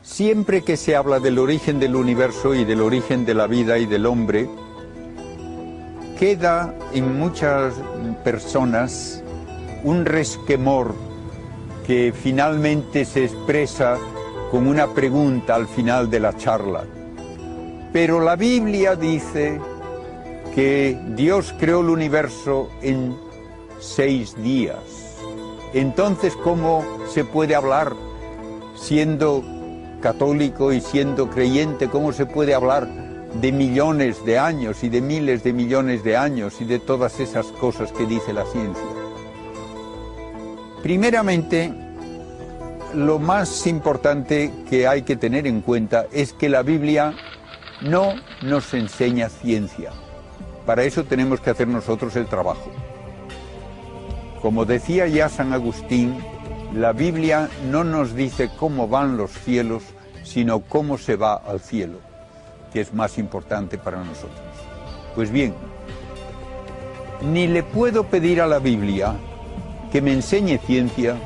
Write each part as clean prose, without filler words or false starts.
Siempre que se habla del origen del universo y del origen de la vida y del hombre, queda en muchas personas un resquemor que finalmente se expresa con una pregunta al final de la charla. Pero la Biblia dice que Dios creó el universo en 6 días. Entonces, ¿cómo se puede hablar, siendo católico y siendo creyente, cómo se puede hablar de millones de años y de miles de millones de años y de todas esas cosas que dice la ciencia? Primeramente, lo más importante que hay que tener en cuenta es que la Biblia no nos enseña ciencia. Para eso tenemos que hacer nosotros el trabajo. Como decía ya San Agustín, la Biblia no nos dice cómo van los cielos, sino cómo se va al cielo, que es más importante para nosotros. Pues bien, ni le puedo pedir a la Biblia que me enseñe ciencia,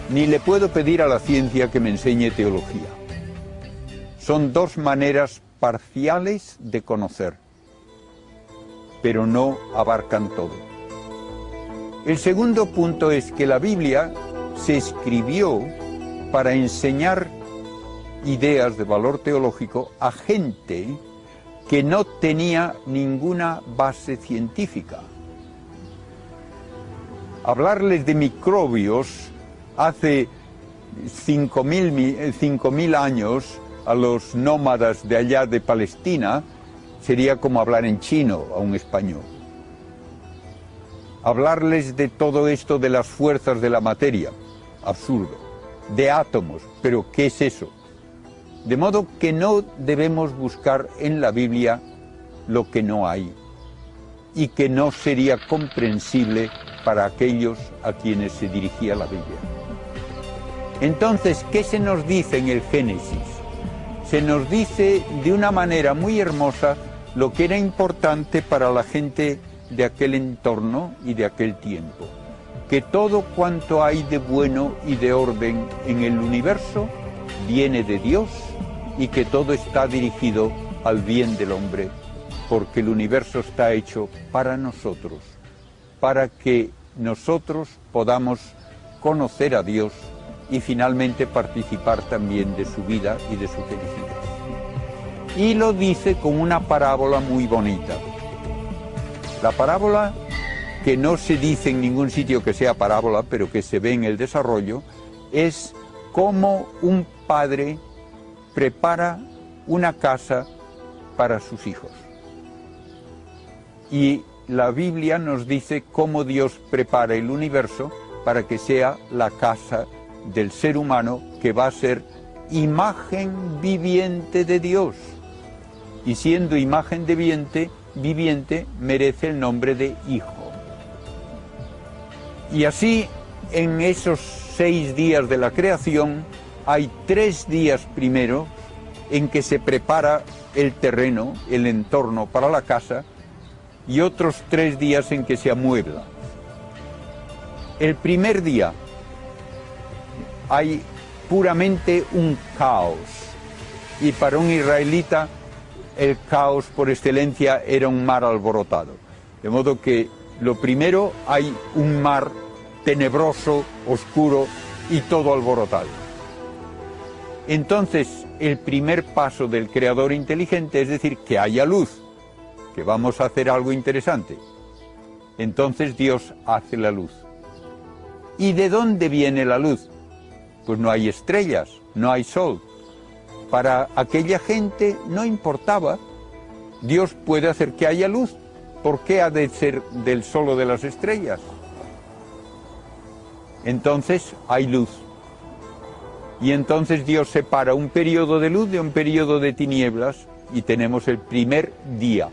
ni le puedo pedir a la ciencia que me enseñe teología. Son dos maneras parciales de conocer, pero no abarcan todo. El segundo punto es que la Biblia se escribió para enseñar ideas de valor teológico a gente que no tenía ninguna base científica. Hablarles de microbios hace 5.000 años a los nómadas de allá de Palestina sería como hablar en chino a un español. Hablarles de todo esto de las fuerzas de la materia, absurdo. De átomos, pero ¿qué es eso? De modo que no debemos buscar en la Biblia lo que no hay y que no sería comprensible para aquellos a quienes se dirigía la Biblia. Entonces, ¿qué se nos dice en el Génesis? Se nos dice de una manera muy hermosa lo que era importante para la gente de aquel entorno y de aquel tiempo, que todo cuanto hay de bueno y de orden en el universo viene de Dios y que todo está dirigido al bien del hombre, porque el universo está hecho para nosotros, para que nosotros podamos conocer a Dios y finalmente participar también de su vida y de su felicidad. Y lo dice con una parábola muy bonita. La parábola, que no se dice en ningún sitio que sea parábola, pero que se ve en el desarrollo, es cómo un padre prepara una casa para sus hijos. Y la Biblia nos dice cómo Dios prepara el universo para que sea la casa del ser humano, que va a ser imagen viviente de Dios. Y siendo imagen viviente merece el nombre de hijo. Y así, en esos 6 días de la creación, hay 3 días primero en que se prepara el terreno, el entorno para la casa, y otros 3 días en que se amuebla. El primer día hay puramente un caos, y para un israelita el caos por excelencia era un mar alborotado. De modo que lo primero, hay un mar tenebroso, oscuro y todo alborotado. Entonces, el primer paso del creador inteligente es decir, que haya luz, que vamos a hacer algo interesante. Entonces Dios hace la luz. ¿Y de dónde viene la luz? Pues no hay estrellas, no hay sol. Para aquella gente no importaba. Dios puede hacer que haya luz. ¿Por qué ha de ser del sol o de las estrellas? Entonces hay luz. Y entonces Dios separa un periodo de luz de un periodo de tinieblas y tenemos el primer día.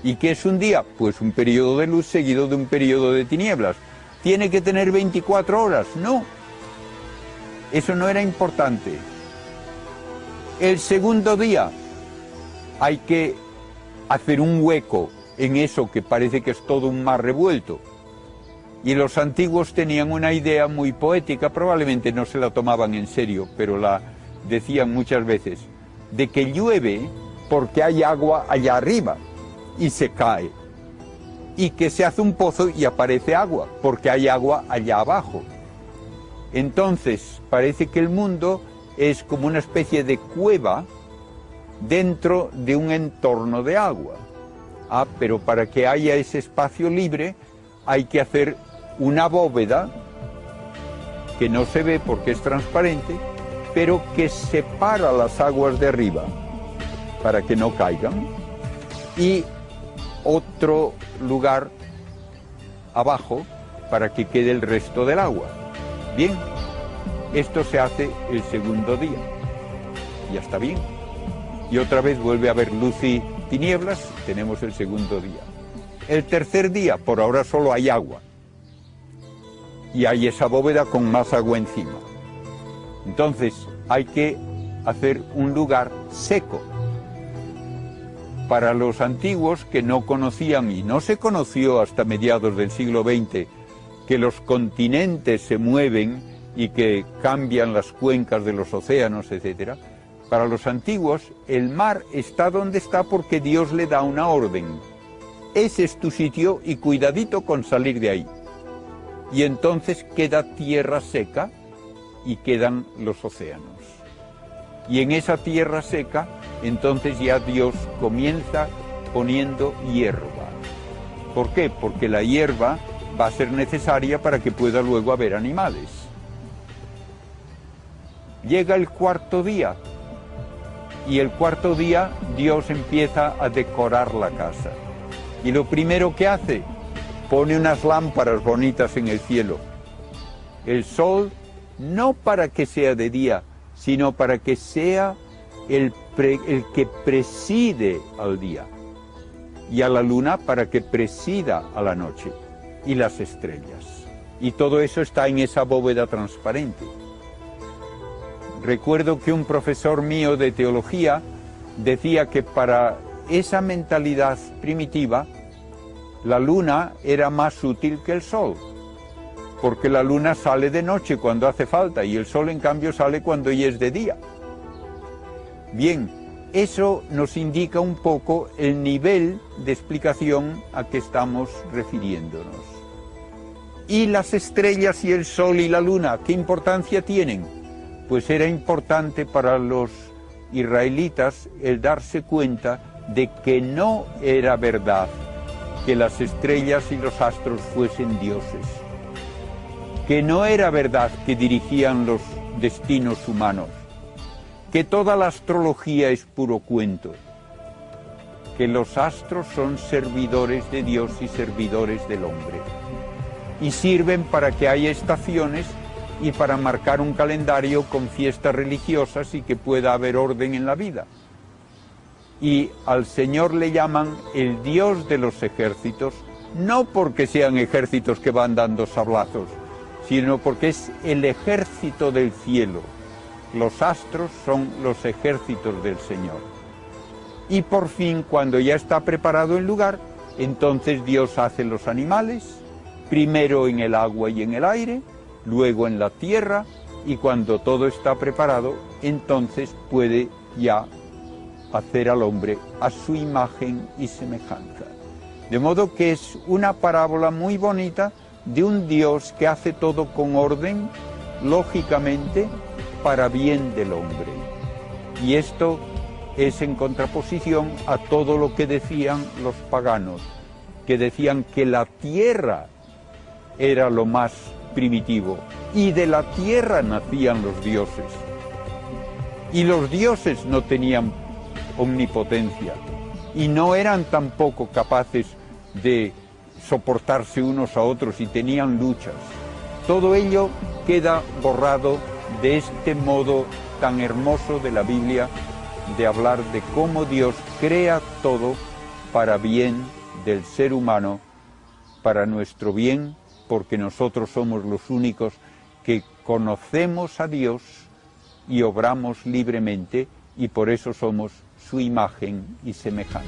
¿Y qué es un día? Pues un periodo de luz seguido de un periodo de tinieblas. ¿Tiene que tener 24 horas? No. Eso no era importante. El segundo día hay que hacer un hueco en eso que parece que es todo un mar revuelto. Y los antiguos tenían una idea muy poética, probablemente no se la tomaban en serio, pero la decían muchas veces, de que llueve porque hay agua allá arriba y se cae, y que se hace un pozo y aparece agua, porque hay agua allá abajo. Entonces, parece que el mundo es como una especie de cueva dentro de un entorno de agua. Pero para que haya ese espacio libre hay que hacer una bóveda que no se ve porque es transparente, pero que separa las aguas de arriba para que no caigan, y otro lugar abajo para que quede el resto del agua. Bien, esto se hace el segundo día. Ya está bien. Y otra vez vuelve a haber luz y tinieblas, tenemos el segundo día. El tercer día, por ahora solo hay agua. Y hay esa bóveda con más agua encima. Entonces hay que hacer un lugar seco. Para los antiguos que no conocían, y no se conoció hasta mediados del siglo XX, que los continentes se mueven y que cambian las cuencas de los océanos, etc. Para los antiguos, el mar está donde está porque Dios le da una orden. Ese es tu sitio y cuidadito con salir de ahí. Y entonces queda tierra seca y quedan los océanos. Y en esa tierra seca, entonces ya Dios comienza poniendo hierba. ¿Por qué? Porque la hierba va a ser necesaria para que pueda luego haber animales. Llega el cuarto día, y el cuarto día Dios empieza a decorar la casa. Y lo primero que hace, pone unas lámparas bonitas en el cielo. El sol, no para que sea de día, sino para que sea el que preside al día, y a la luna para que presida a la noche, y las estrellas. Y todo eso está en esa bóveda transparente. Recuerdo que un profesor mío de teología decía que para esa mentalidad primitiva, la luna era más útil que el sol, porque la luna sale de noche cuando hace falta y el sol en cambio sale cuando ya es de día. Bien, eso nos indica un poco el nivel de explicación a que estamos refiriéndonos. ¿Y las estrellas y el sol y la luna, qué importancia tienen? Pues era importante para los israelitas el darse cuenta de que no era verdad que las estrellas y los astros fuesen dioses, que no era verdad que dirigían los destinos humanos, que toda la astrología es puro cuento, que los astros son servidores de Dios y servidores del hombre, y sirven para que haya estaciones y para marcar un calendario con fiestas religiosas y que pueda haber orden en la vida. Y al Señor le llaman el Dios de los ejércitos, no porque sean ejércitos que van dando sablazos, sino porque es el ejército del cielo. Los astros son los ejércitos del Señor. Y por fin, cuando ya está preparado el lugar, entonces Dios hace los animales, primero en el agua y en el aire, luego en la tierra, y cuando todo está preparado, entonces puede ya hacer al hombre a su imagen y semejanza. De modo que es una parábola muy bonita de un Dios que hace todo con orden, lógicamente, para bien del hombre. Y esto es en contraposición a todo lo que decían los paganos, que decían que la tierra era lo más primitivo, y de la tierra nacían los dioses. Y los dioses no tenían omnipotencia, y no eran tampoco capaces de soportarse unos a otros y tenían luchas. Todo ello queda borrado de este modo tan hermoso de la Biblia de hablar de cómo Dios crea todo para bien del ser humano, para nuestro bien, porque nosotros somos los únicos que conocemos a Dios y obramos libremente, y por eso somos su imagen y semejanza.